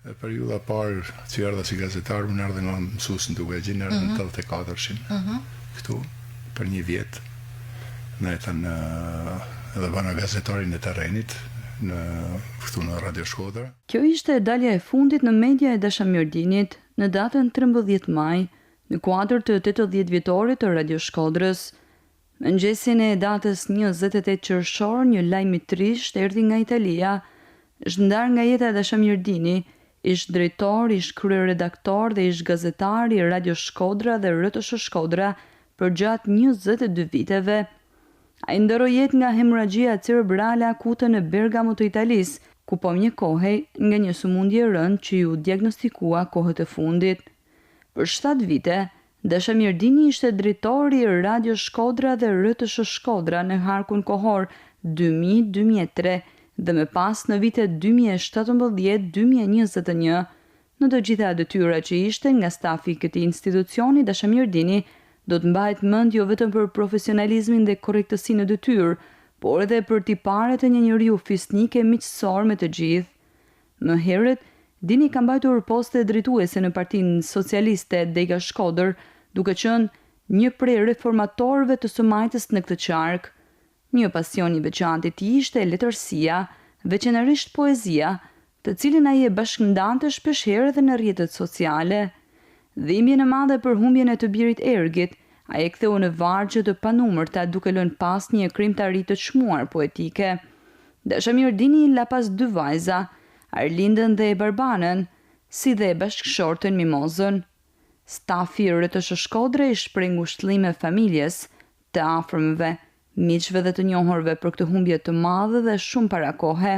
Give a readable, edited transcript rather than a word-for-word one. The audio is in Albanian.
Periudha parë që erdha si gazetar, unë erdhe nga mësues në Dugajin, erdhe në 84-shin, këtu, për 1 vjet. Ne edhe bëna gazetarin e terrenit, këtu në Radio Shkodra. Kjo ishte dalja e fundit në media e Dashamjordinit në datën 13 maj, në kuadër të 80 vjetorit të Radio Shkodrës. Në mëngjesin e datës 28 qershor, një lajm i trisht erdhi nga Italia, është ndar nga jeta e Dashamjordini, ish drejtor, ish kryeredaktor dhe ish gazetar i Radio Shkodra dhe RTS Shkodra për gjatë 22 viteve. Ai ndoroi jetë nga hemorragjia cerebrale akute në Bergamo të Italisë, ku po mjekohej nga një sëmundje e rëndë që ju diagnostikua kohët e fundit. Për 7 vite, Dashamjordini ishte drejtori i Radio Shkodra dhe RTS Shkodra në harkun kohor 2000-2003 dhe më pas në vitet 2017-2021. Në të gjitha detyrat që ishte nga stafi i këtij institucioni, Dashamjordini do të mbahet mend jo vetëm për profesionalizmin dhe korrektësinë në detyrë, por edhe për tiparet e një njeriu fisnik e miqësor me të gjithë. Më herët, Dini ka mbajtur poste drejtuese në Partinë Socialiste Dega Shkodër, duke qenë një prej reformatorëve të së majtës në këtë qark. Një pasion i veçantë i tij ishte letërsia, veçanërisht poezia, të cilën ai e bashkëndante shpeshherë edhe në rrjetet sociale. Dhimbjen e madhe për humbjen e të birit Ergit, ai e ktheu në vargje të panumërta duke lënë pas një krimtari të çmuar poetike. Dashamjordini la pas 2 vajza, Arlindën dhe Barbanën, si dhe bashkëshortën Mimozën. Stafi i RTS Shkodra i shpreh ngushëllime familjes, të afërmëve, miqve dhe të njohurve për këtë humbje të madhe dhe shumë para kohe.